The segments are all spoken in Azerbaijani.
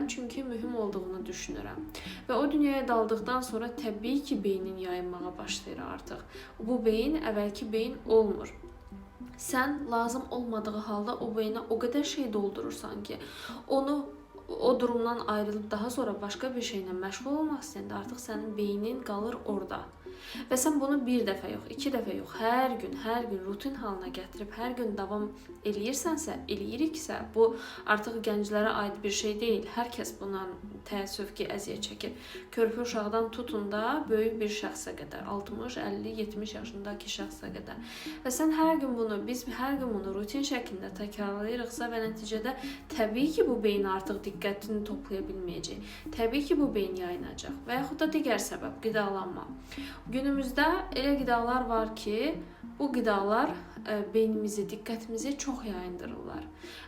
Çünki mühüm olduğunu düşünürəm. Və o dünyaya daldıqdan sonra təbii ki, beynin yayınmağa başlayır artıq. Bu beyin əvvəlki beyin olmur. Sən lazım olmadığı halda o beyinə o qədər şey doldurursan ki, onu o durumdan ayrılıb daha sonra başqa bir şeylə məşğul olmaq istəyəndə artıq sənin beynin qalır orada. Və sən bunu bir dəfə yox, 2 dəfə yox, hər gün rutin halına gətirib, hər gün davam eləyiriksə, bu artıq gənclərə aid bir şey deyil. Hər kəs bundan təəssüf ki, əziyyət çəkir. Körpə uşaqdan tutun da böyük bir şəxsə qədər, 60, 50, 70 yaşındakı şəxsə qədər. Və sən biz hər gün bunu rutin şəkildə təkrarlayırıqsa və nəticədə təbii ki, bu beyin artıq diqqətini toplaya bilməyəcək. Təbii ki, bu beyin yayınacaq və yaxud da digər səbəb qidalanma. Günümüzdə elə qidalar var ki, bu qidalar beynimizi, diqqətimizi çox yayındırırlar.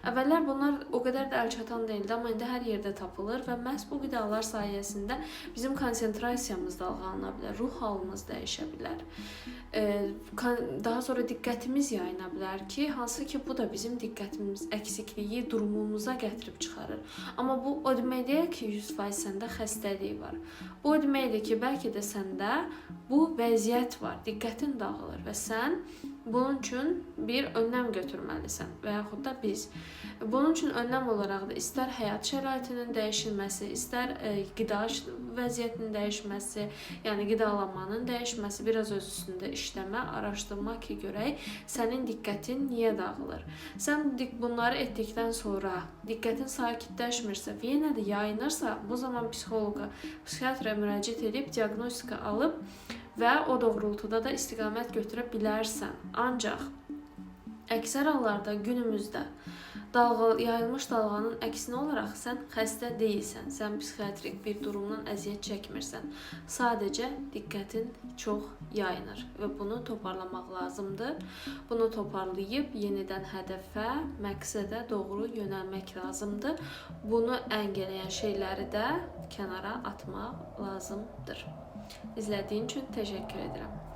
Əvvəllər bunlar o qədər də əlçatan deyildi, amma indi hər yerdə tapılır və məhz bu qidalar sayəsində bizim konsentrasiyamız dalğalana bilər, ruh halımız dəyişə bilər. Daha sonra diqqətimiz yayına bilər ki, hansı ki, bu da bizim diqqətimiz əksikliyi durumumuza gətirib çıxarır. Amma bu o demək deyil ki, 100% səndə xəstəlik var. Bu o deməkdir ki, bəlkə də səndə bu vəziyyət var, diqqətin dağılır və sən bunun üçün bir önləm götürməlisən və yaxud da biz. Bunun üçün önləm olaraq da istər həyat şəraitinin dəyişilməsi, istər qida vəziyyətinin dəyişməsi, yəni qidalanmanın dəyişməsi, biraz öz üstündə işləmə, araşdırma ki, görək sənin diqqətin niyə dağılır. Sən bunları etdikdən sonra diqqətin sakitləşmirsə və yenə də yayınırsa, bu zaman psixoloqa, psixiatra müraciət edib diaqnostika alıb və o doğrultuda da istiqamət götürə bilərsən. Ancaq əksər hallarda günümüzdə yayılmış dalğanın əksinə olaraq sən xəstə deyilsən, sən psixiatrik bir durumdan əziyyət çəkmirsən. Sadəcə diqqətin çox yayınır və bunu toparlamaq lazımdır. Bunu toparlayıb yenidən hədəfə, məqsədə doğru yönəlmək lazımdır. Bunu əngələyən şeyləri də kənara atmaq lazımdır. İzlədiyin üçün təşəkkür edirəm.